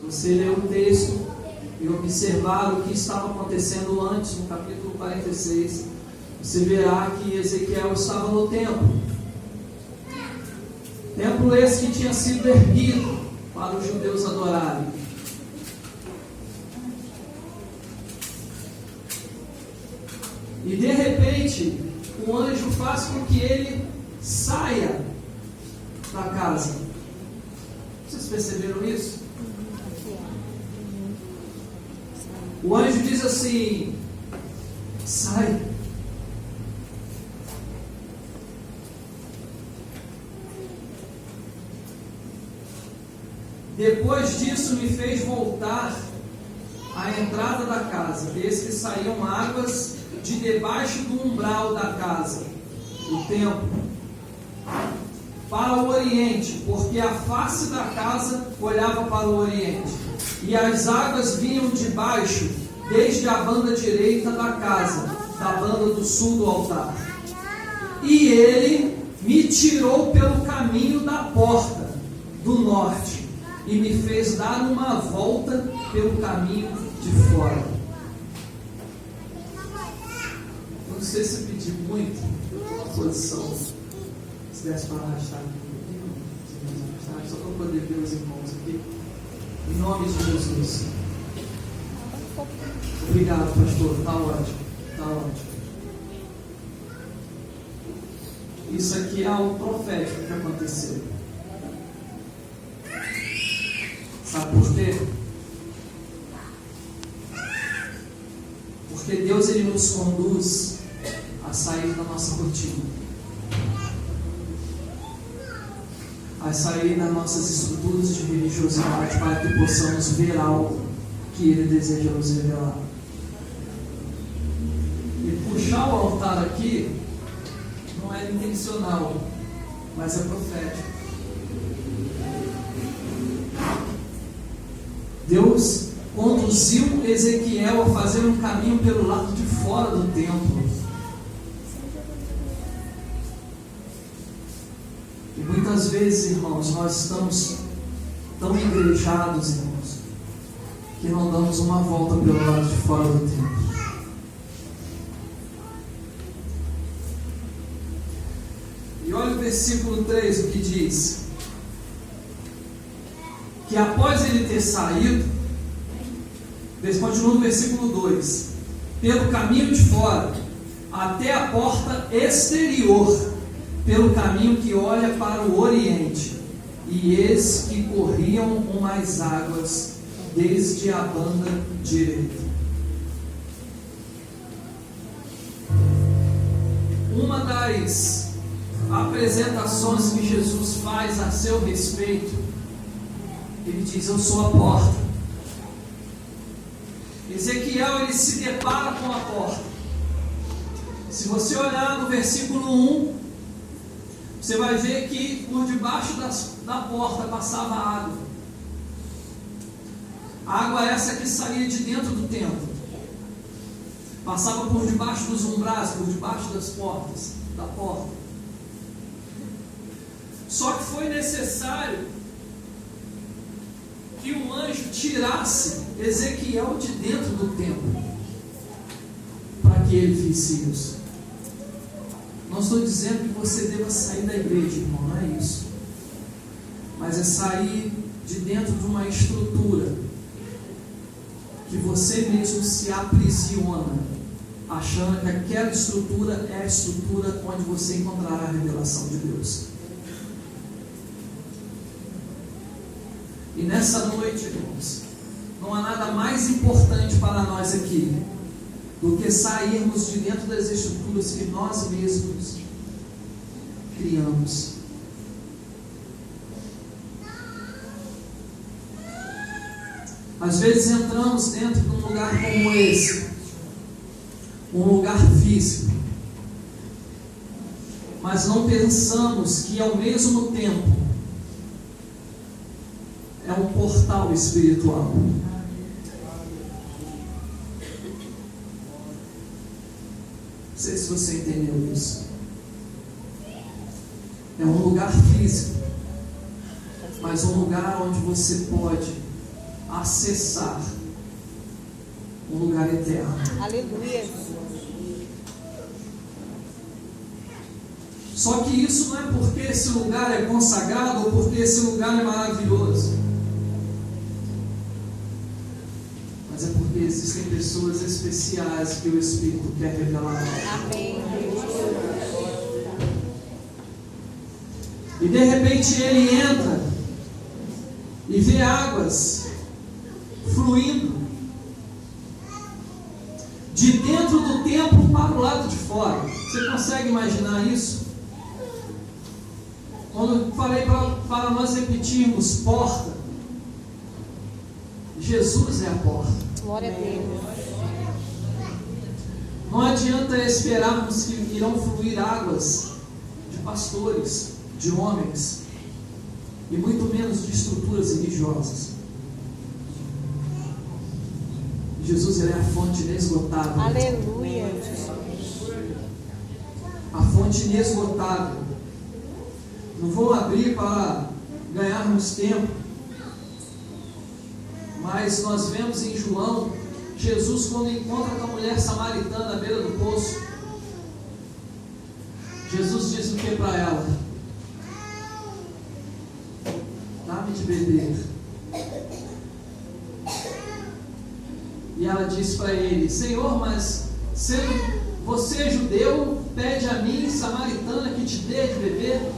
você ler o texto e observar o que estava acontecendo antes, no capítulo 46, você verá que Ezequiel estava no templo. Templo esse que tinha sido erguido para os judeus adorarem. E de repente, o anjo faz com que ele saia da casa. Vocês perceberam isso? O anjo diz assim: sai. Depois disso me fez voltar à entrada da casa, desde que saíam águas de debaixo do umbral da casa, do templo, para o oriente, porque a face da casa olhava para o oriente, e as águas vinham de baixo, desde a banda direita da casa, da banda do sul do altar. E ele me tirou pelo caminho da porta do norte, e me fez dar uma volta pelo caminho de fora. Não sei se pedir muito a posição, se desse para arrastar aqui, só para poder ver os irmãos aqui, em nome de Jesus. Obrigado, pastor, está ótimo, está ótimo. Isso aqui é algo profético que aconteceu. Sabe por quê? Porque Deus, Ele nos conduz a sair da nossa rotina, a sair das nossas estruturas de religiosidade, para que possamos ver algo que Ele deseja nos revelar. E puxar o altar aqui não é intencional, mas é profético. Deus conduziu Ezequiel a fazer um caminho pelo lado de fora do templo. E muitas vezes, irmãos, nós estamos tão igrejados, irmãos, que não damos uma volta pelo lado de fora do templo. E olha o versículo 3, o que diz: que após ele ter saído, continua no versículo 2, pelo caminho de fora, até a porta exterior, pelo caminho que olha para o oriente, e eis que corriam umas águas desde a banda direita. Uma das apresentações que Jesus faz a seu respeito, ele diz: eu sou a porta. Ezequiel, ele se depara com a porta. Se você olhar no versículo 1, você vai ver que por debaixo da porta passava água. Água essa que saía de dentro do templo, passava por debaixo dos umbrais, por debaixo das portas, da porta. Só que foi necessário que o anjo tirasse Ezequiel de dentro do templo, para que ele visse isso. Não estou dizendo que você deva sair da igreja, irmão, não é isso. Mas é sair de dentro de uma estrutura que você mesmo se aprisiona, achando que aquela estrutura é a estrutura onde você encontrará a revelação de Deus. E nessa noite, irmãos, não há nada mais importante para nós aqui do que sairmos de dentro das estruturas que nós mesmos criamos. Às vezes entramos dentro de um lugar como esse, um lugar físico, mas não pensamos que ao mesmo tempo é um portal espiritual. Não sei se você entendeu isso. É um lugar físico, mas um lugar onde você pode acessar um lugar eterno. Aleluia. Só que isso não é porque esse lugar é consagrado ou porque esse lugar é maravilhoso, mas é porque existem pessoas especiais que o Espírito quer revelar. Amém. E de repente ele entra e vê águas fluindo de dentro do templo para o lado de fora. Você consegue imaginar isso? Quando eu falei para nós repetirmos porta, Jesus é a porta. Glória a Deus. Não adianta esperarmos que irão fluir águas de pastores, de homens, e muito menos de estruturas religiosas. Jesus, ele é a fonte inesgotável. Aleluia. A fonte inesgotável. Não vou abrir para ganharmos tempo, mas nós vemos em João, Jesus quando encontra com a mulher samaritana à beira do poço, Jesus diz o que para ela? Dá-me de beber. E ela diz para ele: Senhor, mas sendo você judeu, pede a mim, samaritana, que te dê de beber?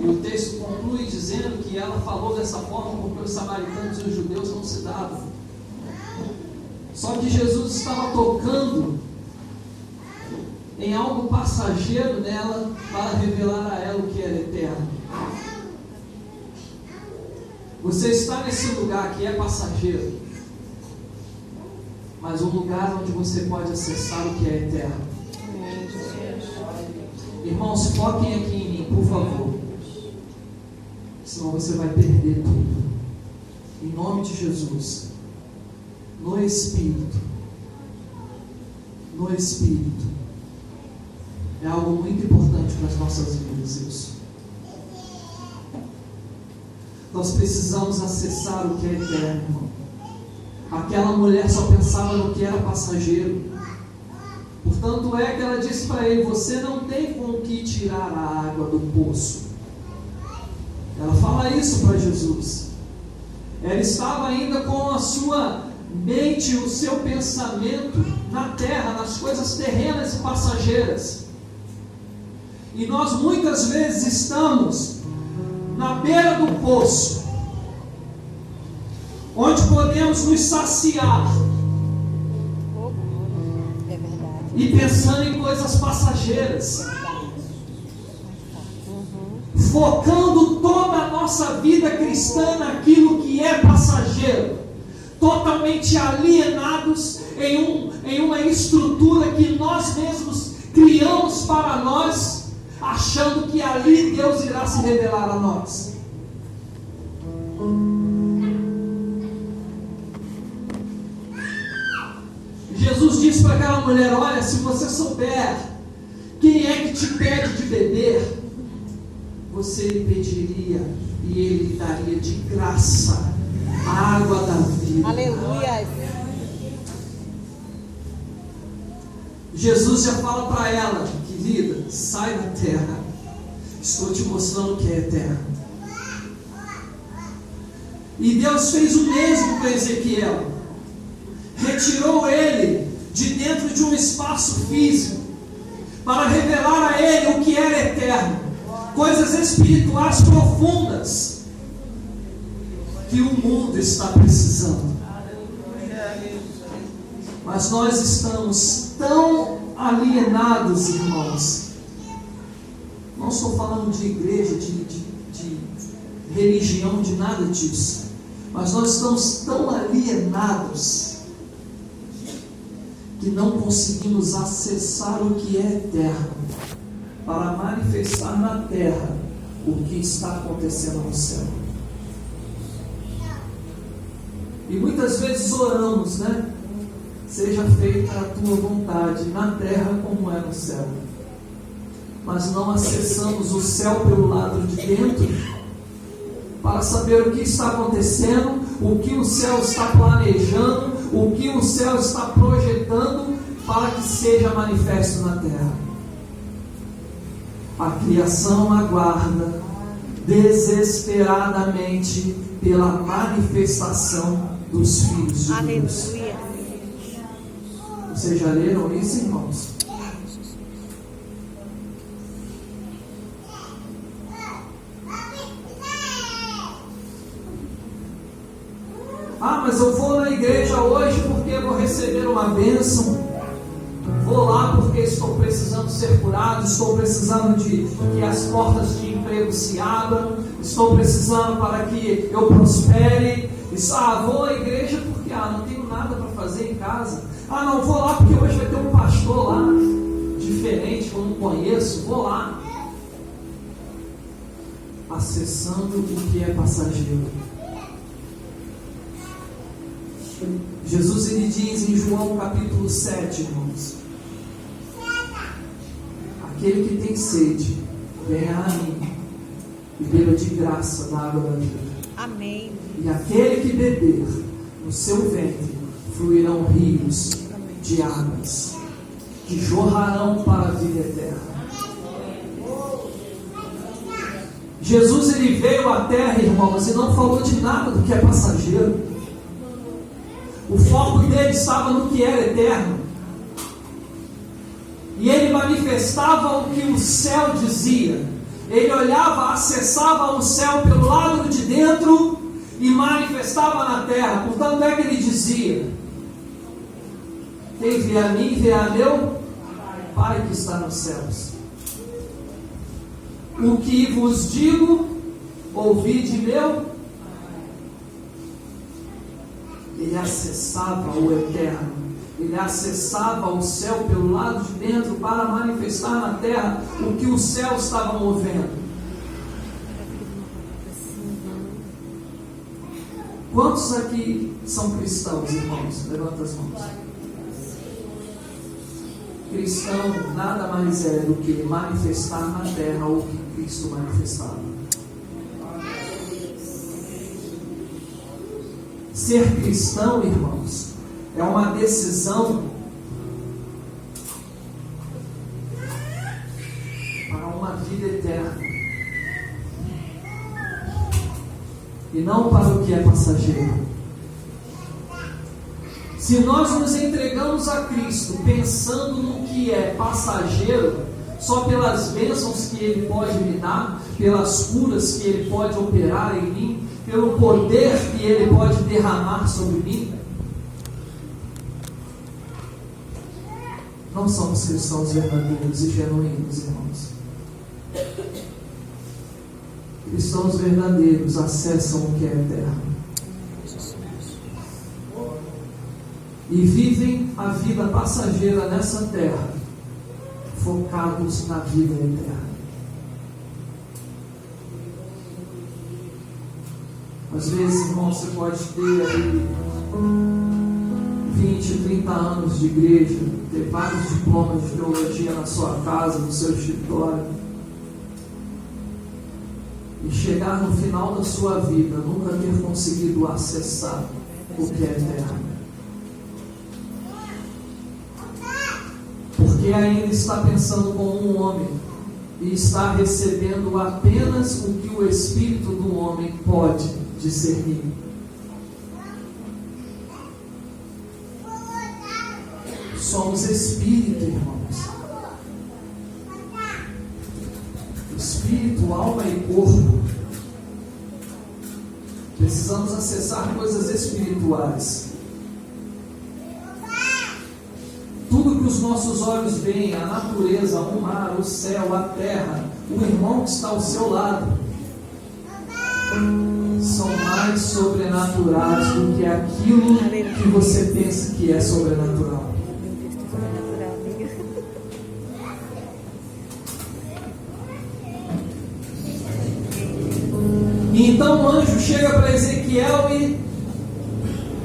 E o texto conclui dizendo que ela falou dessa forma porque os samaritanos e os judeus não se davam. Só que Jesus estava tocando em algo passageiro nela para revelar a ela o que era eterno. Você está nesse lugar que é passageiro, mas um lugar onde você pode acessar o que é eterno. Irmãos, foquem aqui em mim, por favor. Senão você vai perder tudo. Em nome de Jesus. No Espírito. No Espírito. É algo muito importante para as nossas vidas isso. Nós precisamos acessar o que é eterno, irmão. Aquela mulher só pensava no que era passageiro. Portanto é que ela disse para ele: você não tem com que tirar a água do poço. Ela fala isso para Jesus. Ela estava ainda com a sua mente, o seu pensamento na terra, nas coisas terrenas e passageiras. E nós muitas vezes estamos na beira do poço, onde podemos nos saciar, É verdade. e pensando em coisas passageiras, focando toda a nossa vida cristã naquilo que é passageiro, totalmente alienados em uma estrutura que nós mesmos criamos para nós, achando que ali Deus irá se revelar a nós. Jesus disse para aquela mulher: olha, se você souber quem é que te pede de beber, você lhe pediria e ele lhe daria de graça a água da vida. Aleluia. Jesus já fala para ela: querida, sai da terra, estou te mostrando o que é eterno. E Deus fez o mesmo com Ezequiel, retirou ele de dentro de um espaço físico para revelar a ele o que era eterno, coisas espirituais profundas que o mundo está precisando. Mas nós estamos tão alienados, irmãos. Não estou falando de igreja, de religião, de nada disso. Mas nós estamos tão alienados que não conseguimos acessar o que é eterno para manifestar na terra o que está acontecendo no céu. E muitas vezes oramos, né? Seja feita a tua vontade na terra como é no céu. Mas não acessamos o céu pelo lado de dentro para saber o que está acontecendo, o que o céu está planejando, o que o céu está projetando para que seja manifesto na terra. A criação aguarda desesperadamente pela manifestação dos filhos de Deus. Aleluia. Vocês já leram isso, irmãos? Ah, mas eu vou na igreja hoje porque vou receber uma bênção. Vou lá porque estou precisando ser curado, estou precisando de que as portas de emprego se abram, estou precisando para que eu prospere. Vou à igreja porque não tenho nada para fazer em casa. Não, vou lá porque hoje vai ter um pastor lá, diferente, que eu não conheço, vou lá. Acessando o que é passageiro. Jesus, ele diz em João capítulo 7, irmãos: aquele que tem sede, venha a mim e beba de graça da água da vida. Amém. E aquele que beber, no seu ventre fluirão rios de águas que jorrarão para a vida eterna. Jesus, ele veio à terra, irmãos, e não falou de nada do que é passageiro. O foco dele estava no que era eterno. E ele manifestava o que o céu dizia. Ele olhava, acessava o céu pelo lado de dentro e manifestava na terra. Portanto, é que ele dizia: quem vê a mim, vê a meu Pai que está nos céus. O que vos digo, ouvi de meu. Ele acessava o eterno, ele acessava o céu pelo lado de dentro para manifestar na terra o que o céu estava movendo. Quantos aqui são cristãos, irmãos? Levanta as mãos. Cristão nada mais é do que manifestar na terra o que Cristo manifestava. Ser cristão, irmãos, é uma decisão para uma vida eterna e não para o que é passageiro. Se nós nos entregamos a Cristo pensando no que é passageiro, só pelas bênçãos que Ele pode me dar, pelas curas que Ele pode operar em mim, pelo poder que Ele pode derramar sobre mim, não somos cristãos verdadeiros e genuínos, irmãos. Cristãos verdadeiros acessam o que é eterno e vivem a vida passageira nessa terra, focados na vida eterna. Às vezes, irmão, você pode ter aí 20, 30 anos de igreja, ter vários diplomas de teologia na sua casa, no seu escritório, e chegar no final da sua vida, nunca ter conseguido acessar o que é eterno. Porque ainda está pensando como um homem e está recebendo apenas o que o Espírito do homem pode discernir. Somos espírito, irmãos. Espírito, alma e corpo. Precisamos acessar coisas espirituais. Tudo que os nossos olhos veem, a natureza, o mar, o céu, a terra, o irmão que está ao seu lado, são mais sobrenaturais do que aquilo que você pensa que é sobrenatural. E então o anjo chega para Ezequiel e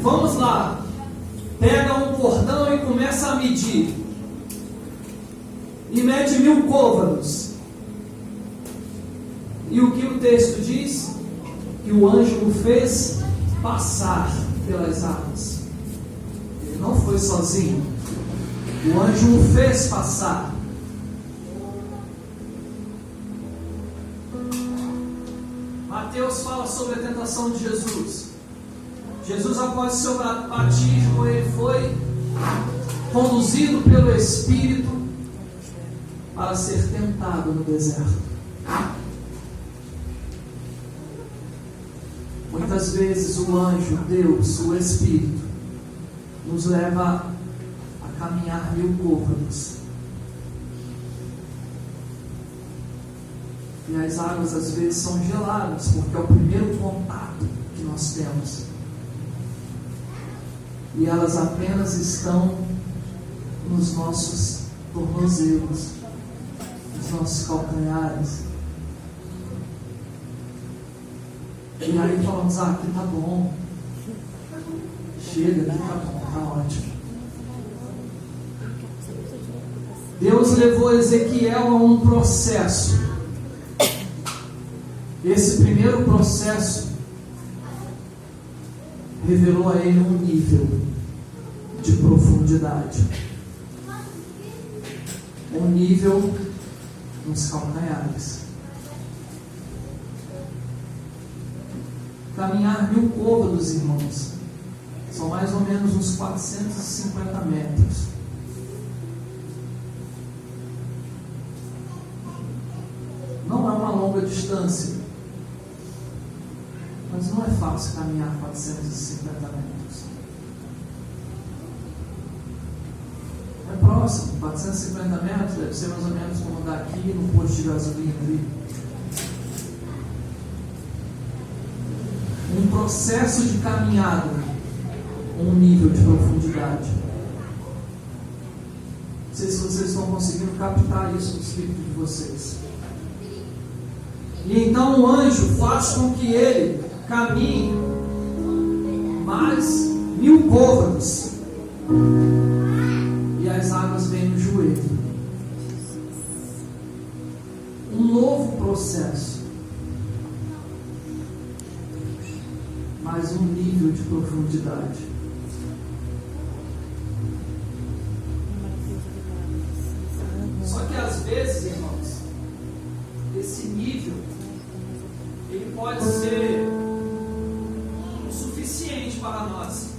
vamos lá, pega um cordão e começa a medir, e mede 1000 côvados. E o que o texto diz? Que o anjo o fez passar pelas águas. Ele não foi sozinho. O anjo o fez passar. Mateus fala sobre a tentação de Jesus. Jesus, após o seu batismo, ele foi conduzido pelo Espírito para ser tentado no deserto. Muitas vezes o anjo, Deus, o Espírito, nos leva a caminhar 1000 côvados. E as águas às vezes são geladas, porque é o primeiro contato que nós temos. E elas apenas estão nos nossos tornozelos, nos nossos calcanhares. E aí falamos, aqui tá bom. Chega, aqui tá bom, tá ótimo. Deus levou Ezequiel a um processo. Esse primeiro processo revelou a ele um nível de profundidade, um nível nos calcanhares. Caminhar 1000 côvados, irmãos, são mais ou menos uns 450 metros. Não é uma longa distância, mas não é fácil caminhar 450 metros. É próximo, 450 metros deve ser mais ou menos como daqui no posto de gasolina ali. Um processo de caminhada, um nível de profundidade. Não sei se vocês estão conseguindo captar isso no espírito de vocês. E então o anjo faz com que ele caminhe mais 1000 côvados. E as águas vêm no joelho. Um novo processo. Mais um nível de profundidade. Só que às vezes, irmãos, esse nível ele pode ser o suficiente para nós.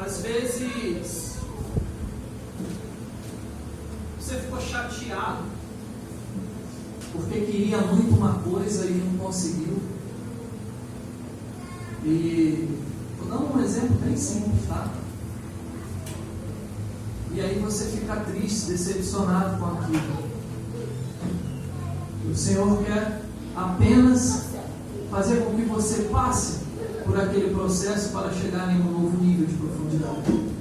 Às vezes você ficou chateado porque queria muito uma coisa e não conseguiu. E vou dar um exemplo bem simples, tá? E aí você fica triste, decepcionado com aquilo. O Senhor quer apenas fazer com que você passe por aquele processo para chegar em um novo nível de profundidade.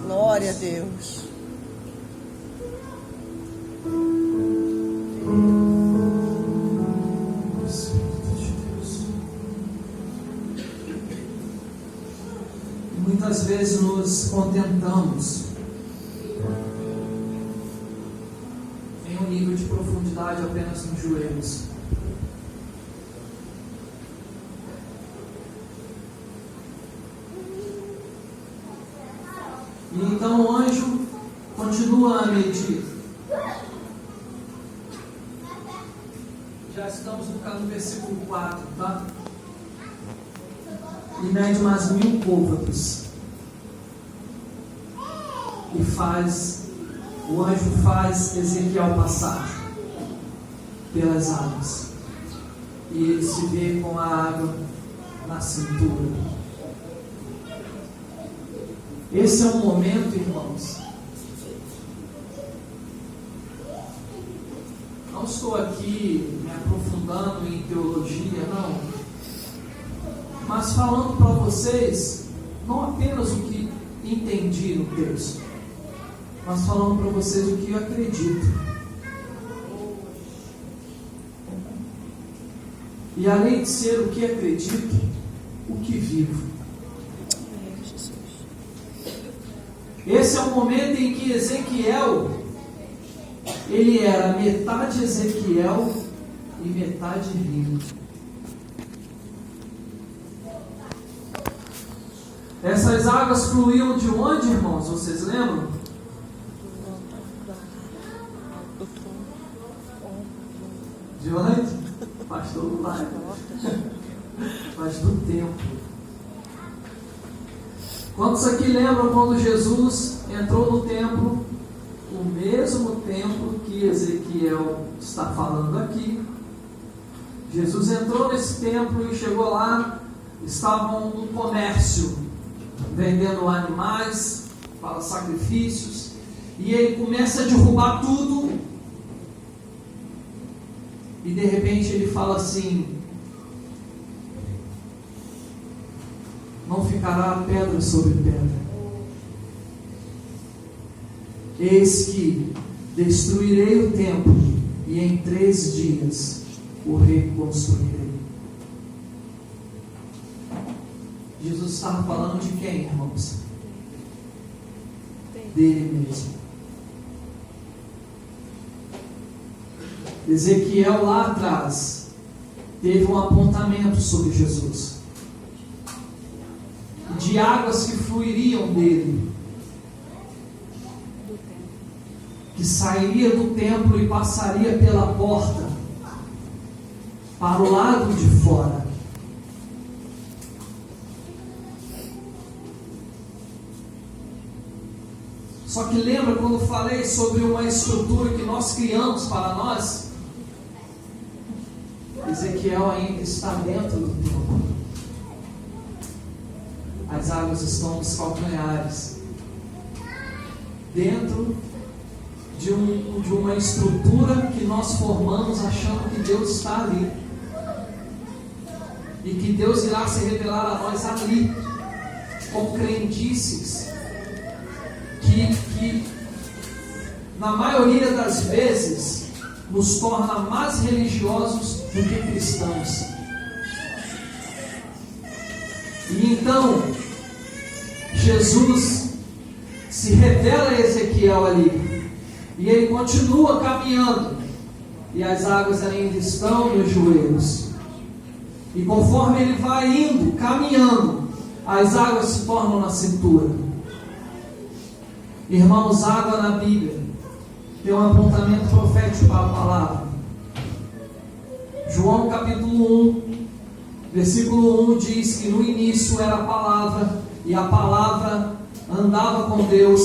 Glória a Deus. Muitas vezes nos contentamos em um nível de profundidade apenas nos joelhos. E então o anjo continua a medir. Já estamos no versículo 4, tá? E mede mais 1000 côvados. E o anjo faz Ezequiel passar pelas águas. E ele se vê com a água na cintura. Esse é um momento, irmãos. Não estou aqui me aprofundando em teologia, não. Mas falando para vocês, não apenas o que entendi no texto, mas falando para vocês o que eu acredito. E além de ser o que acredito, o que vivo. Esse é o momento em que Ezequiel, ele era metade Ezequiel e metade livro. Essas águas fluíam de onde, irmãos? Vocês lembram? De onde? Pastor do lar. Mas do templo. Quantos aqui lembram quando Jesus entrou no templo? O mesmo templo que Ezequiel está falando aqui. Jesus entrou nesse templo e chegou lá. Estavam no comércio, vendendo animais para sacrifícios. E ele começa a derrubar tudo. E de repente ele fala assim: não ficará pedra sobre pedra. Eis que destruirei o templo e em 3 dias o reconstruirei. Jesus estava falando de quem, irmãos? Dele mesmo. Ezequiel lá atrás teve um apontamento sobre Jesus, de águas que fluiriam dele, que sairia do templo e passaria pela porta para o lado de fora. Só que lembra quando falei sobre uma estrutura que nós criamos para nós? Ezequiel ainda está dentro do templo. As águas estão nos calcanhares, dentro de uma estrutura que nós formamos achando que Deus está ali, e que Deus irá se revelar a nós ali, com crendices que na maioria das vezes nos torna mais religiosos do que cristãos. E então Jesus se revela a Ezequiel ali, e ele continua caminhando, e as águas ainda estão nos joelhos. E conforme ele vai indo, caminhando, as águas se tornam na cintura. Irmãos, água na Bíblia tem um apontamento profético para a palavra. João capítulo 1, versículo 1 diz que no início era a palavra, e a palavra andava com Deus.